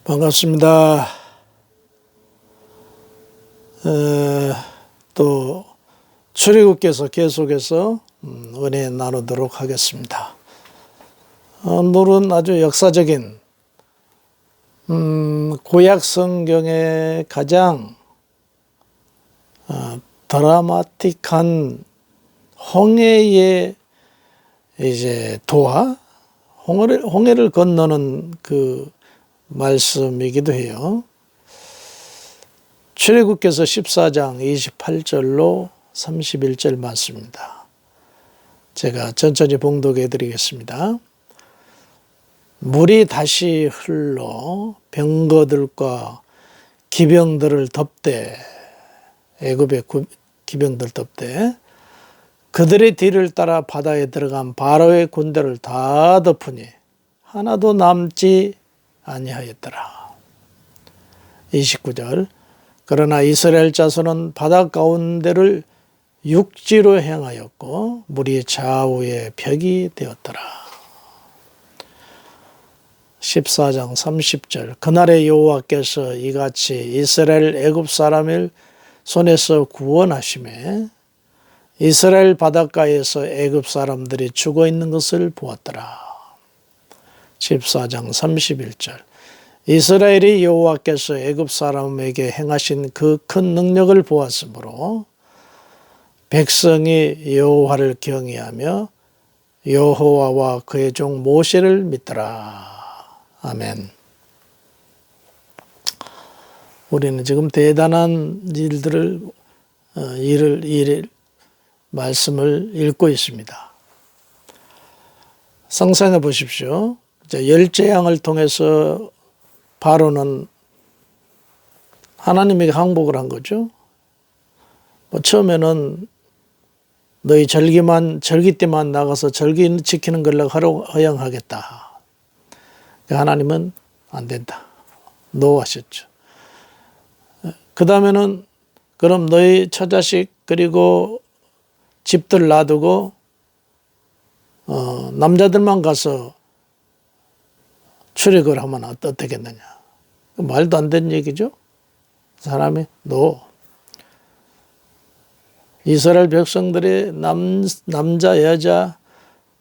반갑습니다. 또 출애굽께서 계속해서 은혜 나누도록 하겠습니다. 오늘은 아주 역사적인 구약 성경의 가장 드라마틱한 홍해의 이제 도하, 홍해를 건너는 그 말씀이기도 해요. 출애굽께서 14장 28절로 31절 말씀입니다. 제가 천천히 봉독해 드리겠습니다. 물이 다시 흘러 병거들과 기병들을 덮되, 애굽의 기병들 덮되 그들의 뒤를 따라 바다에 들어간 바로의 군대를 다 덮으니 하나도 남지 아니하였더라. 29절 그러나 이스라엘 자손은 바다 가운데를 육지로 행하였고 물이 좌우에 벽이 되었더라. 14장 30절 그날에 여호와께서 이같이 이스라엘 애굽 사람을 손에서 구원하시매 이스라엘 바닷가에서 애굽 사람들이 죽어 있는 것을 보았더라. 14장 31절 이스라엘이 여호와께서 애굽 사람에게 행하신 그 큰 능력을 보았으므로 백성이 여호와를 경외하며 여호와와 그의 종 모세를 믿더라. 아멘. 우리는 지금 대단한 말씀을 읽고 있습니다. 상상해 보십시오. 열재앙을 통해서 바로는 하나님에게 항복을 한 거죠. 처음에는 너희 절기 때만 나가서 절기 지키는 걸로 허용하겠다. 하나님은 안 된다. 노하셨죠. 그 다음에는 그럼 너희 처자식 그리고 집들 놔두고 남자들만 가서 출애굽을 하면 어떻겠느냐. 말도 안 되는 얘기죠. 사람이 이스라엘 백성들의 남자 여자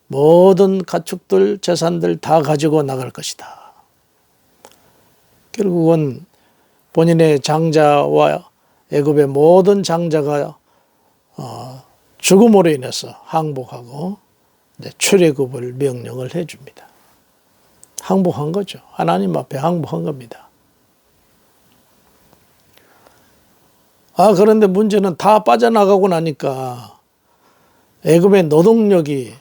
모든 가축들 재산들 다 가지고 나갈 것이다. 결국은 본인의 장자와 애굽의 모든 장자가 죽음으로 인해서 항복하고 출애굽을 명령을 해줍니다. 항복한 거죠. 하나님 앞에 항복한 겁니다. 그런데 문제는 다 빠져나가고 나니까 애굽의 노동력이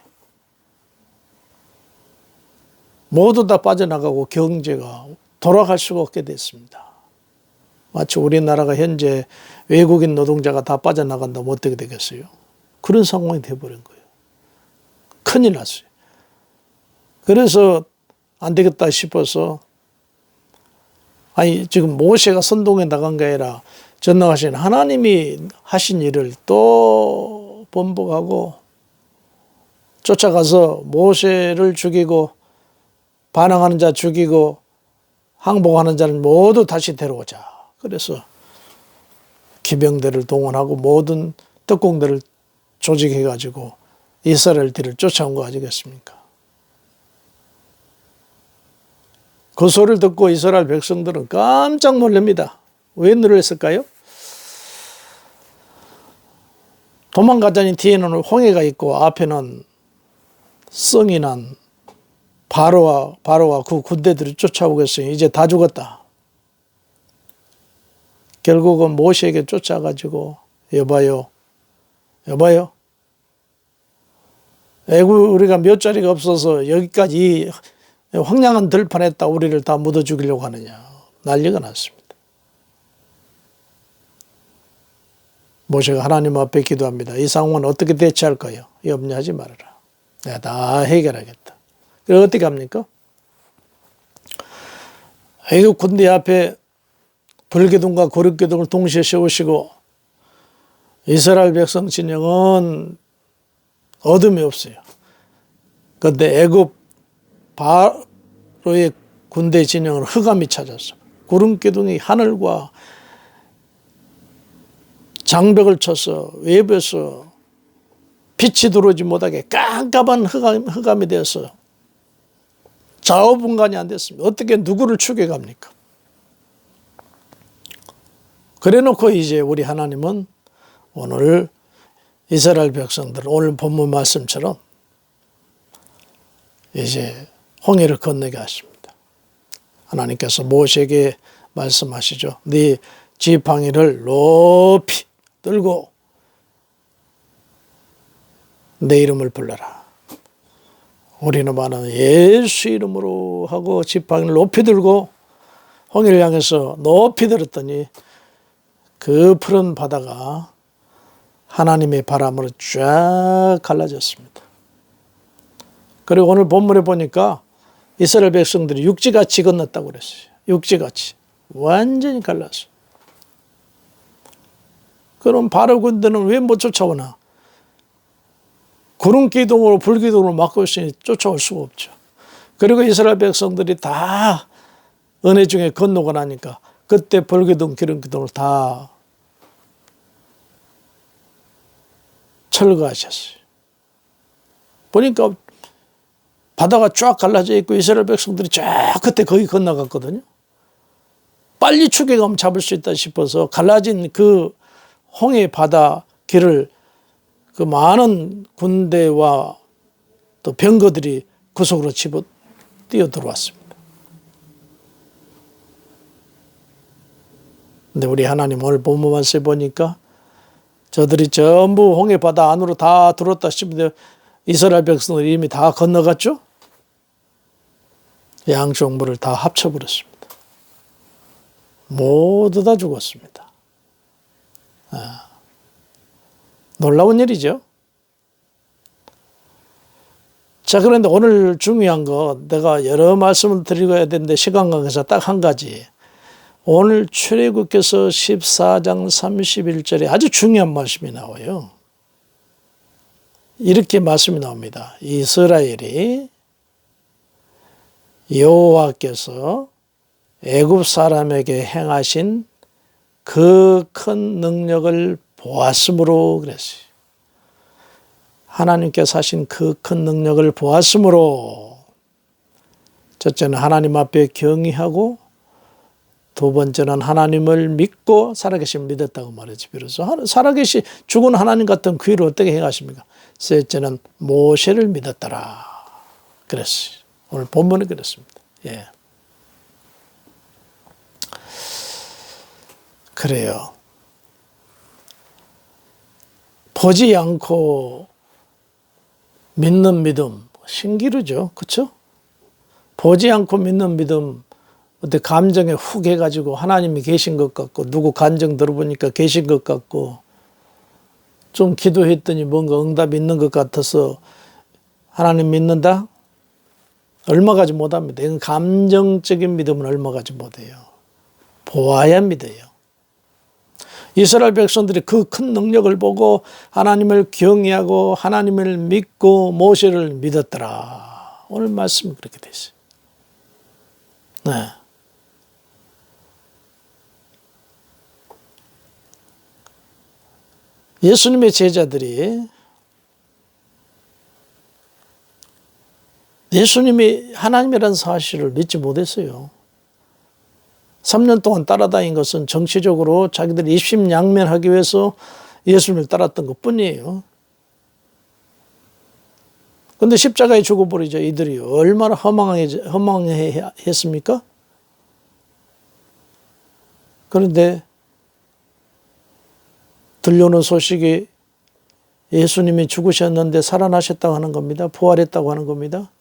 모두 다 빠져나가고 경제가 돌아갈 수가 없게 됐습니다. 마치 우리나라가 현재 외국인 노동자가 다 빠져나간다면 어떻게 되겠어요? 그런 상황이 돼버린 거예요. 큰일 났어요. 그래서 안 되겠다 싶어서 지금 모세가 선동에 나간 게 아니라 전능하신 하나님이 하신 일을 또 번복하고 쫓아가서 모세를 죽이고 반항하는 자 죽이고 항복하는 자는 모두 다시 데려오자. 그래서 기병대를 동원하고 모든 특공대를 조직해가지고 이스라엘들을 쫓아온 거 아니겠습니까? 그 소리를 듣고 이스라엘 백성들은 깜짝 놀랍니다. 왜 놀랐을까요? 도망가자니 뒤에는 홍해가 있고 앞에는 성이 난 바로와 그 군대들이 쫓아오고 있으니 이제 다 죽었다. 결국은 모세에게 쫓아가지고 여봐요. 애굽 우리가 몇 자리가 없어서 여기까지 황량한 들판에다 우리를 다 묻어 죽이려고 하느냐. 난리가 났습니다. 모세가 하나님 앞에 기도합니다. 이 상황은 어떻게 대처할까요? 염려하지 말아라. 내가 다 해결하겠다. 그래서 어떻게 합니까? 애굽 군대 앞에 불기둥과 거룩기둥을 동시에 세우시고 이스라엘 백성 진영은 어둠이 없어요. 그런데 애굽 바로의 군대 진영을 흑암이 찾았어. 구름 기둥이 하늘과 장벽을 쳐서 외부에서 빛이 들어오지 못하게 깜깜한 흑암이 되어서 좌우분간이 안 됐습니다. 어떻게 누구를 추격합니까? 그래놓고 이제 우리 하나님은 오늘 이스라엘 백성들 오늘 본문 말씀처럼 이제 홍해를 건너게 하십니다. 하나님께서 모세에게 말씀하시죠. 네 지팡이를 높이 들고 내 이름을 불러라. 우리는 말하는 예수 이름으로 하고 지팡이를 높이 들고 홍해를 향해서 높이 들었더니 그 푸른 바다가 하나님의 바람으로 쫙 갈라졌습니다. 그리고 오늘 본문에 보니까 이스라엘 백성들이 육지같이 건넜다고 그랬어요. 육지같이. 완전히 갈랐어요. 그럼 바로 군대는 왜 못 쫓아오나? 구름 기둥으로 불 기둥으로 막고 있으니 쫓아올 수가 없죠. 그리고 이스라엘 백성들이 다 은혜 중에 건너고 나니까 그때 불 기둥, 기름 기둥을 다 철거하셨어요. 보니까 바다가 쫙 갈라져 있고 이스라엘 백성들이 쫙 그때 거기 건너갔거든요. 빨리 추격하면 잡을 수 있다 싶어서 갈라진 그 홍해 바다 길을 그 많은 군대와 또 병거들이 그 속으로 집어 뛰어 들어왔습니다. 근데 우리 하나님 오늘 본문 말씀에 보니까 저들이 전부 홍해 바다 안으로 다 들어왔다 싶은데 이스라엘 백성들이 이미 다 건너갔죠? 양쪽 물을 다 합쳐버렸습니다. 모두 다 죽었습니다. 놀라운 일이죠. 자, 그런데 오늘 중요한 거 내가 여러 말씀을 드리고 되는데 시간 관계상 딱 한 가지. 오늘 출애굽기서 14장 31절에 아주 중요한 말씀이 나와요. 이렇게 말씀이 나옵니다. 이스라엘이 여호와께서 애굽 사람에게 행하신 그 큰 능력을 보았으므로 그랬어요. 하나님께서 하신 그 큰 능력을 보았으므로 첫째는 하나님 앞에 경의하고 두 번째는 하나님을 믿고 살아계신 믿었다고 말했지. 비로소 살아계시 죽은 하나님 같은 그 일을 어떻게 행하십니까? 셋째는 모세를 믿었더라. 그랬어요. 오늘 본문에 그랬습니다. 예. 그래요. 보지 않고 믿는 믿음 신기루죠. 그렇죠? 보지 않고 믿는 믿음 어때 감정에 훅 해가지고 하나님이 계신 것 같고 누구 간증 들어보니까 계신 것 같고 좀 기도했더니 뭔가 응답이 있는 것 같아서 하나님 믿는다? 얼마 가지 못합니다. 이건 감정적인 믿음은 얼마 가지 못해요. 보아야 믿어요. 이스라엘 백성들이 그 큰 능력을 보고 하나님을 경외하고 하나님을 믿고 모세를 믿었더라. 오늘 말씀은 그렇게 되어 있어요. 네. 예수님의 제자들이 예수님이 하나님이라는 사실을 믿지 못했어요. 3년 동안 따라다닌 것은 정치적으로 자기들이 입심양면하기 위해서 예수님을 따랐던 것뿐이에요. 그런데 십자가에 죽어버리자 이들이 얼마나 허망했습니까? 그런데 들려오는 소식이 예수님이 죽으셨는데 살아나셨다고 하는 겁니다. 부활했다고 하는 겁니다.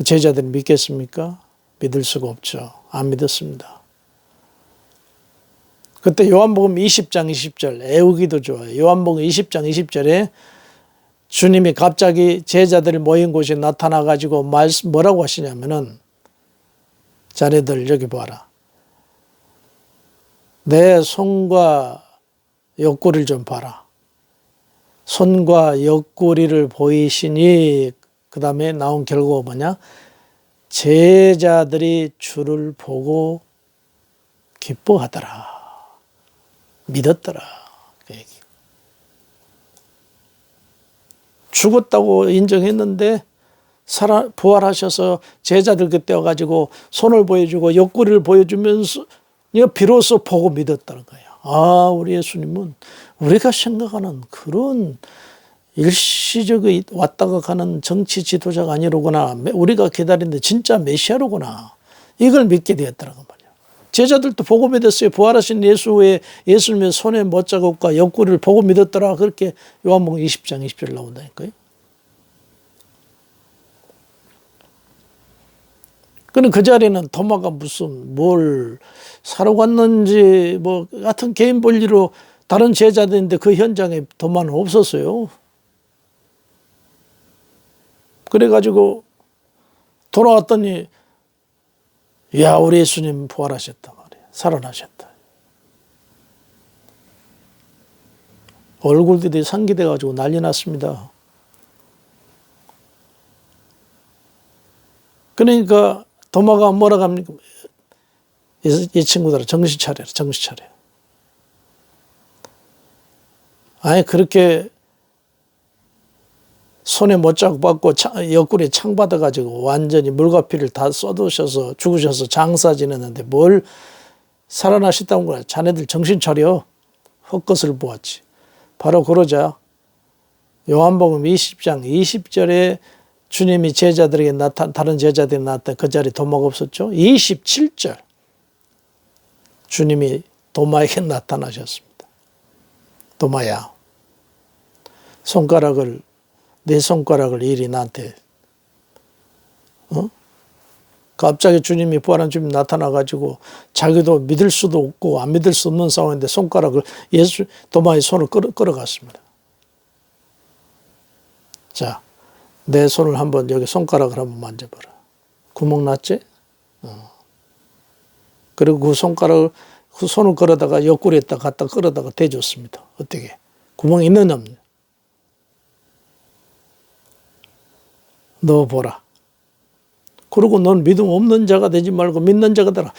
제자들이 믿겠습니까? 믿을 수가 없죠. 안 믿었습니다. 그때 요한복음 20장 20절 애우기도 좋아요. 요한복음 20장 20절에 주님이 갑자기 제자들이 모인 곳에 나타나가지고 뭐라고 하시냐면은 자네들 여기 봐라. 내 손과 옆구리를 좀 봐라. 손과 옆구리를 보이시니 그 다음에 나온 결과가 뭐냐? 제자들이 주를 보고 기뻐하더라. 믿었더라. 그 얘기. 죽었다고 인정했는데 부활하셔서 제자들 그때 와가지고 손을 보여주고 옆구리를 보여주면서 비로소 보고 믿었다는 거예요. 아, 우리 예수님은 우리가 생각하는 그런 일시적인 왔다가 가는 정치 지도자가 아니로구나. 우리가 기다리는데 진짜 메시아로구나. 이걸 믿게 되었다는 말이에요. 제자들도 보고 믿었어요. 부활하신 예수님의 손에 못자국과 옆구리를 보고 믿었더라. 그렇게 요한복음 20장 20절 나온다니까요. 그럼 그 자리는 도마가 무슨 뭘 사러 갔는지 뭐 같은 개인 볼일로 다른 제자들인데 그 현장에 도마는 없었어요. 그래가지고 돌아왔더니 야, 우리 예수님 부활하셨단 말이에요. 살아나셨다. 얼굴들이 상기돼가지고 난리 났습니다. 그러니까 도마가 뭐라고 합니까? 이 친구들아, 정신 차려라, 정신 차려. 아니, 그렇게 손에 못자국 받고 옆구리에 창 받아가지고 완전히 물과 피를 다 쏟으셔서 죽으셔서 장사 지냈는데 뭘 살아나셨다는 거야. 자네들 정신 차려. 헛것을 보았지. 바로 그러자 요한복음 20장 20절에 주님이 제자들에게 다른 제자들이 나타나 그 자리에 도마가 없었죠. 27절 주님이 도마에게 나타나셨습니다. 도마야, 내 손가락을 이리 나한테, 갑자기 주님이 부활한 주님이 나타나가지고 자기도 믿을 수도 없고 안 믿을 수 없는 상황인데 손가락을 도마의 손을 끌어갔습니다. 자, 내 손을 한번 여기 손가락을 한번 만져봐라. 구멍 났지? 그리고 그 손을 끌어다가 옆구리에다 갖다 끌어다가 대줬습니다. 어떻게? 구멍이 있느냐 없느냐? 너 보라. 그리고 넌 믿음 없는 자가 되지 말고 믿는 자가 되라.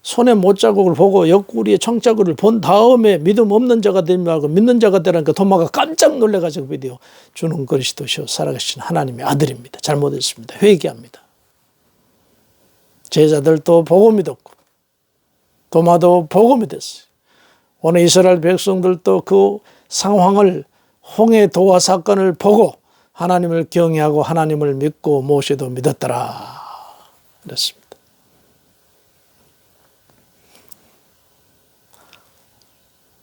손에 못자국을 보고 옆구리에 청자국을 본 다음에 믿음 없는 자가 되지 말고 믿는 자가 되라니까 도마가 깜짝 놀래가지고 비디오 주는 그리스도시요 살아계신 하나님의 아들입니다. 잘못했습니다. 회개합니다. 제자들도 보고 믿었고 도마도 보고 믿었어요. 오늘 이스라엘 백성들도 그 상황을 홍해 도화 사건을 보고 하나님을 경외하고 하나님을 믿고 모세도 믿었더라. 그렇습니다.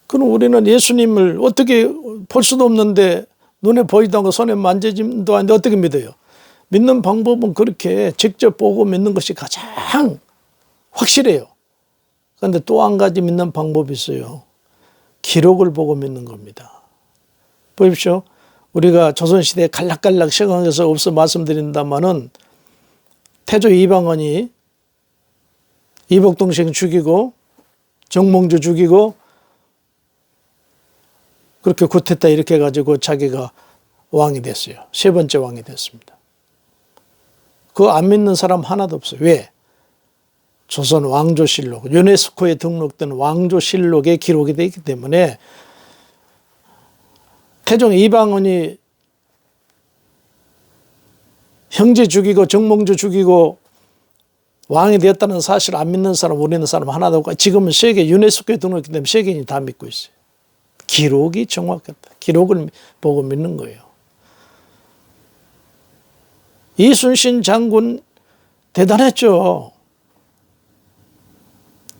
그럼 우리는 예수님을 어떻게 볼 수도 없는데 눈에 보이도 않고 손에 만져짐도 않는데 어떻게 믿어요? 믿는 방법은 그렇게 직접 보고 믿는 것이 가장 확실해요. 그런데 또 한 가지 믿는 방법이 있어요. 기록을 보고 믿는 겁니다. 보십시오. 우리가 조선시대에 갈락갈락 시간에서 없어 말씀드린다마는 태조 이방원이 이복동생 죽이고 정몽주 죽이고 그렇게 구태타 이렇게 해가지고 자기가 왕이 됐어요. 세 번째 왕이 됐습니다. 그거 안 믿는 사람 하나도 없어요. 왜? 조선 왕조실록, 유네스코에 등록된 왕조실록에 기록이 되어 있기 때문에 태종 이방원이 형제 죽이고 정몽주 죽이고 왕이 되었다는 사실을 안 믿는 사람, 우리는 사람 하나도 없고 지금은 세계 유네스코에 등록했기 때문에 세계인이 다 믿고 있어요. 기록이 정확하다. 기록을 보고 믿는 거예요. 이순신 장군 대단했죠.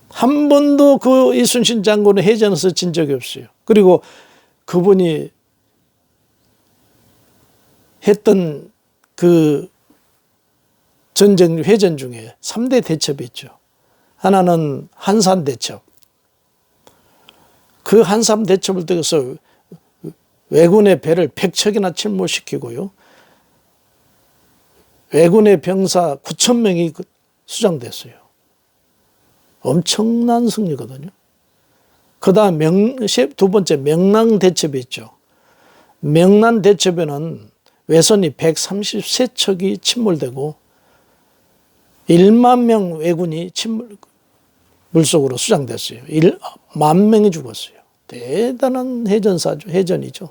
한 번도 그 이순신 장군은 해전에서 진 적이 없어요. 그리고 그분이 했던 그 전쟁 회전 중에 3대 대첩이 있죠. 하나는 한산 대첩. 그 한산 대첩을 통해서 왜군의 배를 100척이나 침몰시키고요. 왜군의 병사 9,000명이 수장됐어요. 엄청난 승리거든요. 그 다음 두 번째 명랑 대첩이 있죠. 명란 대첩에는 외선이 133척이 침몰되고 1만 명 왜군이 물속으로 수장됐어요. 1만 명이 죽었어요. 대단한 해전이죠.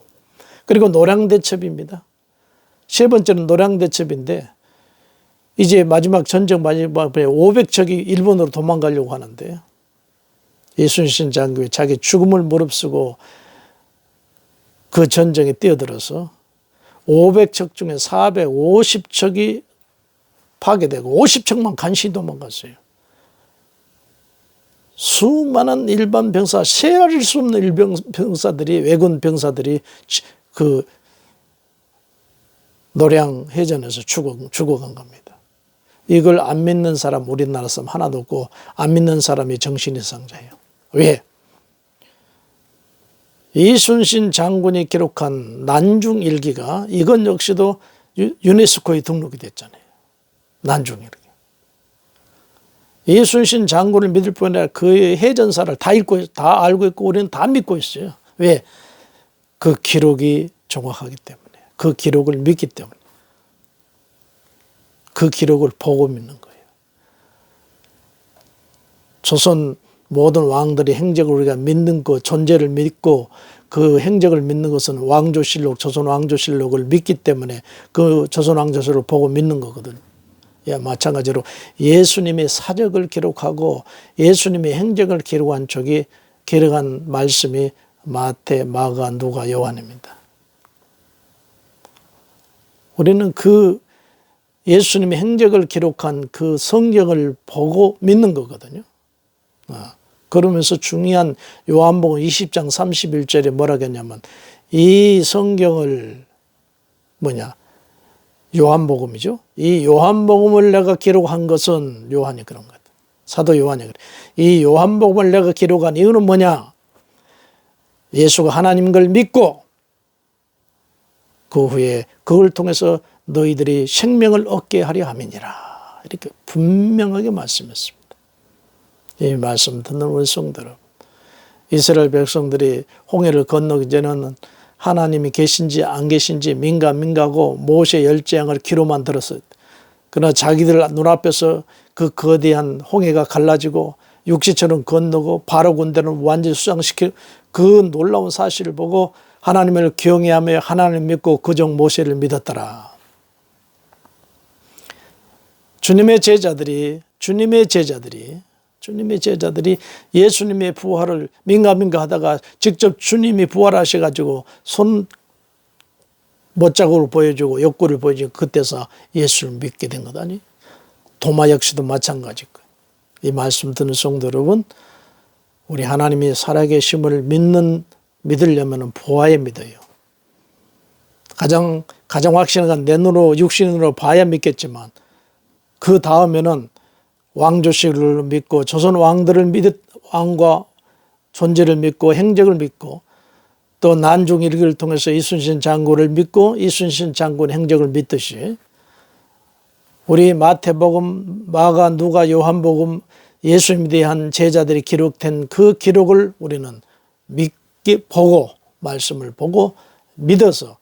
그리고 노량대첩입니다. 세 번째는 노량대첩인데 이제 마지막 전쟁 마지막에 500척이 일본으로 도망가려고 하는데 이순신 장군이 자기 죽음을 무릅쓰고 그 전쟁에 뛰어들어서 500척 중에 450척이 파괴되고 50척만 간신히 도망갔어요. 수많은 일반 병사, 세알일 수 없는 일반 병사들이, 왜군 병사들이 그 노량 해전에서 죽어간 겁니다. 이걸 안 믿는 사람, 우리나라 사람 하나도 없고, 안 믿는 사람이 정신이상자예요. 왜? 이순신 장군이 기록한 난중일기가 이건 역시도 유네스코에 등록이 됐잖아요. 난중일기. 이순신 장군을 믿을 뿐 아니라 그의 해전사를 다 알고 있고 우리는 다 믿고 있어요. 왜? 그 기록이 정확하기 때문에. 그 기록을 믿기 때문에. 그 기록을 보고 믿는 거예요. 조선 모든 왕들의 행적을 우리가 믿는 그 존재를 믿고 그 행적을 믿는 것은 왕조실록, 조선 왕조실록을 믿기 때문에 그 조선 왕조실록을 보고 믿는 거거든요. 예, 마찬가지로 예수님의 사적을 기록하고 예수님의 행적을 기록한 말씀이 마태, 마가, 누가, 요한입니다. 우리는 그 예수님의 행적을 기록한 그 성경을 보고 믿는 거거든요. 그러면서 중요한 요한복음 20장 31절에 뭐라고 했냐면 이 성경을 요한복음이죠. 이 요한복음을 내가 기록한 것은 요한이 그런 것. 사도 요한이 그래. 이 요한복음을 내가 기록한 이유는 뭐냐? 예수가 하나님 걸 믿고 그 후에 그걸 통해서 너희들이 생명을 얻게 하려 함이니라. 이렇게 분명하게 말씀했습니다. 이 말씀 듣는 우리 성도 여러분, 이스라엘 백성들이 홍해를 건너기 전에는 하나님이 계신지 안 계신지 민가고 모세 열재앙을 귀로만 들었어요. 그러나 자기들 눈앞에서 그 거대한 홍해가 갈라지고 육지처럼 건너고 바로 군대는 완전히 수장시킬 그 놀라운 사실을 보고 하나님을 경외하며 하나님을 믿고 그종 모세를 믿었더라. 주님의 제자들이 예수님의 부활을 민가 하다가 직접 주님이 부활하셔가지고 손 못자국을 보여주고 옆구리를 보여주고 그때서 예수를 믿게 된 것 아니? 도마 역시도 마찬가지고. 이 말씀 듣는 성도 여러분, 우리 하나님이 살아계심을 믿으려면 보아야 믿어요. 가장 확신한 건 내 눈으로 육신으로 봐야 믿겠지만 그 다음에는 왕조실을 믿고 조선 왕들을 왕과 존재를 믿고 행적을 믿고 또 난중일기를 통해서 이순신 장군을 믿고 이순신 장군 행적을 믿듯이 우리 마태복음, 마가, 누가, 요한복음 예수님에 대한 제자들이 기록된 그 기록을 우리는 보고 말씀을 보고 믿어서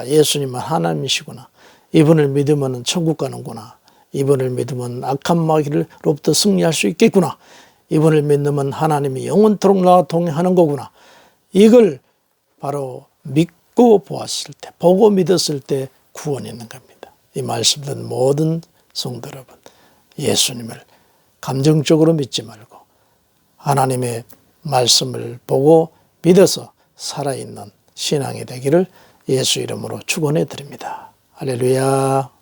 예수님은 하나님이시구나. 이분을 믿으면 천국 가는구나. 이분을 믿으면 악한 마귀로부터 승리할 수 있겠구나. 이분을 믿으면 하나님이 영원토록 나와 동행하는 거구나. 이걸 바로 믿고 보았을 때, 보고 믿었을 때 구원이 있는 겁니다. 이 말씀 듣는 모든 성도 여러분, 예수님을 감정적으로 믿지 말고 하나님의 말씀을 보고 믿어서 살아있는 신앙이 되기를 예수 이름으로 축원해 드립니다. 할렐루야.